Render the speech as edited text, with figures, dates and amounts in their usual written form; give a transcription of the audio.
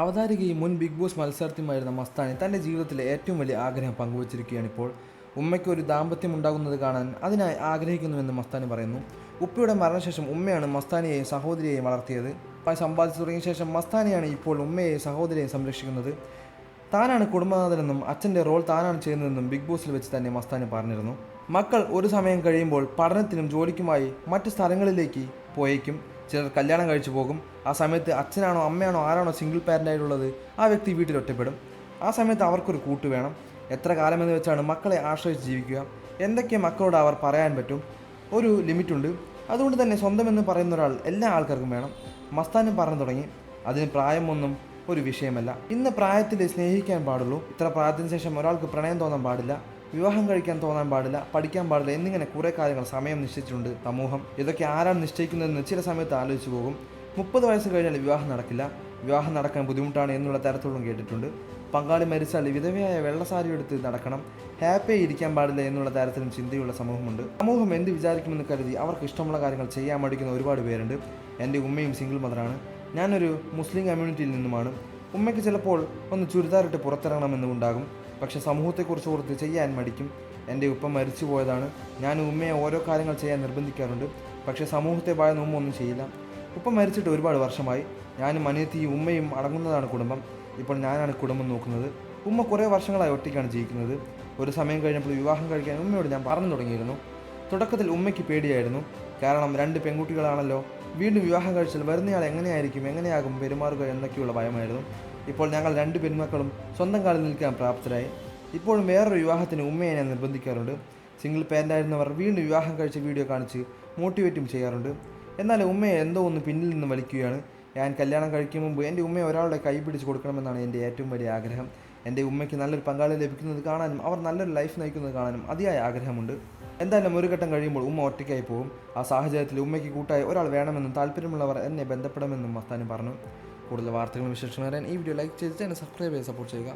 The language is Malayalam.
അവതാരികയും മുൻ ബിഗ് ബോസ് മത്സരാർത്ഥിയുമായിരുന്ന മസ്താനി തൻ്റെ ജീവിതത്തിലെ ഏറ്റവും വലിയ ആഗ്രഹം പങ്കുവച്ചിരിക്കുകയാണിപ്പോൾ. ഉമ്മയ്ക്ക് ഒരു ദാമ്പത്യം ഉണ്ടാകുന്നത് കാണാൻ അതിനായി ആഗ്രഹിക്കുന്നുവെന്ന് മസ്താനി പറയുന്നു. ഉപ്പയുടെ മരണശേഷം ഉമ്മയാണ് മസ്താനിയെയും സഹോദരിയെയും വളർത്തിയത്. സമ്പാദിച്ചു തുടങ്ങിയ ശേഷം മസ്താനിയാണ് ഇപ്പോൾ ഉമ്മയെയും സഹോദരിയെയും സംരക്ഷിക്കുന്നത്. താനാണ് കുടുംബനാഥനെന്നും അച്ഛൻ്റെ റോൾ താനാണ് ചെയ്യുന്നതെന്നും ബിഗ് ബോസിൽ വെച്ച് തന്നെ മസ്താനി പറഞ്ഞിരുന്നു. മക്കൾ ഒരു സമയം കഴിയുമ്പോൾ പഠനത്തിനും ജോലിക്കുമായി മറ്റ് സ്ഥലങ്ങളിലേക്ക് പോയേക്കും. ചിലർ കല്യാണം കഴിച്ചു പോകും. ആ സമയത്ത് അച്ഛനാണോ അമ്മയാണോ ആരാണോ സിംഗിൾ പാരൻ്റായിട്ടുള്ളത് ആ വ്യക്തി വീട്ടിൽ ഒറ്റപ്പെടും. ആ സമയത്ത് അവർക്കൊരു കൂട്ട് വേണം. എത്ര കാലമെന്ന് വെച്ചാണ് മക്കളെ ആശ്രയിച്ച് ജീവിക്കുക. എന്തൊക്കെ മക്കളോട് അവർ പറയാൻ പറ്റും? ഒരു ലിമിറ്റുണ്ട്. അതുകൊണ്ട് തന്നെ സ്വന്തമെന്ന് പറയുന്ന ഒരാൾ എല്ലാ ആൾക്കാർക്കും വേണം. മസ്താനും പറഞ്ഞു തുടങ്ങി. അതിന് പ്രായമൊന്നും ഒരു വിഷയമല്ല. ഇന്ന് പ്രായത്തിൽ സ്നേഹിക്കാൻ പാടുള്ളൂ. ഇത്ര പ്രായത്തിന് ശേഷം ഒരാൾക്ക് പ്രണയം തോന്നാൻ പാടില്ല, വിവാഹം കഴിക്കാൻ തോന്നാൻ പാടില്ല, പഠിക്കാൻ പാടില്ല എന്നിങ്ങനെ കുറേ കാര്യങ്ങൾ സമയം നിശ്ചയിച്ചിട്ടുണ്ട് സമൂഹം. ഇതൊക്കെ ആരാണ് നിശ്ചയിക്കുന്നതെന്ന് ചില സമയത്ത് ആലോചിച്ച് പോകും. 30 വയസ്സ് കഴിഞ്ഞാൽ വിവാഹം നടക്കില്ല, വിവാഹം നടക്കാൻ ബുദ്ധിമുട്ടാണ് എന്നുള്ള തരത്തിലും കേട്ടിട്ടുണ്ട്. പങ്കാളി മരിച്ചാൽ വിധവയായ വെള്ളസാരി എടുത്ത് നടക്കണം, ഹാപ്പിയായി ഇരിക്കാൻ പാടില്ല എന്നുള്ള തരത്തിലും ചിന്തയുള്ള സമൂഹമുണ്ട്. സമൂഹം എന്ത് വിചാരിക്കുമെന്ന് കരുതി അവർക്ക് ഇഷ്ടമുള്ള കാര്യങ്ങൾ ചെയ്യാൻ മടിക്കുന്ന ഒരുപാട് പേരുണ്ട്. എൻ്റെ ഉമ്മയും സിംഗിൾ മദറാണ്. ഞാനൊരു മുസ്ലിം കമ്മ്യൂണിറ്റിയിൽ നിന്നുമാണ്. ഉമ്മയ്ക്ക് ചിലപ്പോൾ ഒന്ന് ചുരിദാറിട്ട് പുറത്തിറങ്ങണമെന്നുണ്ടാകും. പക്ഷേ സമൂഹത്തെക്കുറിച്ച് ഓർത്ത് ചെയ്യാൻ മടിക്കും. എൻ്റെ ഉപ്പ മരിച്ചു പോയതാണ്. ഞാൻ ഉമ്മയെ ഓരോ കാര്യങ്ങൾ ചെയ്യാൻ നിർബന്ധിക്കാറുണ്ട്. പക്ഷേ സമൂഹത്തെ ഭയന്ന് ഉമ്മ ഒന്നും ചെയ്യില്ല. ഉപ്പ മരിച്ചിട്ട് ഒരുപാട് വർഷമായി. ഞാനും അനിയത്തിയും ഉമ്മയും അടങ്ങുന്നതാണ് കുടുംബം. ഇപ്പോൾ ഞാനാണ് കുടുംബം നോക്കുന്നത്. ഉമ്മ കുറേ വർഷങ്ങളായി ഒറ്റയ്ക്കാണ് ജീവിക്കുന്നത്. ഒരു സമയം കഴിഞ്ഞപ്പോൾ വിവാഹം കഴിക്കാൻ ഉമ്മയോട് ഞാൻ പറഞ്ഞു തുടങ്ങിയിരുന്നു. തുടക്കത്തിൽ ഉമ്മയ്ക്ക് പേടിയായിരുന്നു. കാരണം 2 പെൺകുട്ടികളാണല്ലോ. വീണ്ടും വിവാഹം കഴിച്ചാൽ വരുന്നയാൾ എങ്ങനെയാകും പെരുമാറുക എന്നൊക്കെയുള്ള ഭയമായിരുന്നു. ഇപ്പോൾ ഞങ്ങൾ 2 പെൺമക്കളും സ്വന്തം കാലിൽ നിൽക്കാൻ പ്രാപ്തരായി. ഇപ്പോഴും വേറൊരു വിവാഹത്തിന് ഉമ്മയെ ഞാൻ നിർബന്ധിക്കാറുണ്ട്. സിംഗിൾ പാരൻ്റായിരുന്നവർ വീണ്ടും വിവാഹം കഴിച്ച വീഡിയോ കാണിച്ച് മോട്ടിവേറ്റും ചെയ്യാറുണ്ട്. എന്നാൽ ഉമ്മയെ എന്തോ ഒന്ന് പിന്നിൽ നിന്ന് വലിക്കുകയാണ്. ഞാൻ കല്യാണം കഴിക്കും മുമ്പ് എൻ്റെ ഉമ്മയെ ഒരാളുടെ കൈ പിടിച്ച് കൊടുക്കണമെന്നാണ് എൻ്റെ ഏറ്റവും വലിയ ആഗ്രഹം. എൻ്റെ ഉമ്മയ്ക്ക് നല്ലൊരു പങ്കാളി ലഭിക്കുന്നത് കാണാനും അവർ നല്ലൊരു ലൈഫ് നയിക്കുന്നത് കാണാനും അതിയായ ആഗ്രഹമുണ്ട്. എന്തായാലും ഒരു ഘട്ടം കഴിയുമ്പോൾ ഉമ്മ ഒറ്റയ്ക്കായി പോകും. ആ സാഹചര്യത്തിൽ ഉമ്മയ്ക്ക് കൂട്ടായി ഒരാൾ വേണമെന്നും താല്പര്യമുള്ളവർ എന്നെ ബന്ധപ്പെടുമെന്നും മസ്താനി പറഞ്ഞു. കൂടുതൽ വാർത്തകളും വിശേഷങ്ങളും അറിയാൻ ഈ വീഡിയോ ലൈക്ക് ചെയ്ത് തന്നെ സബ്സ്ക്രൈബ് ചെയ്ത് സപ്പോർട്ട് ചെയ്യുക.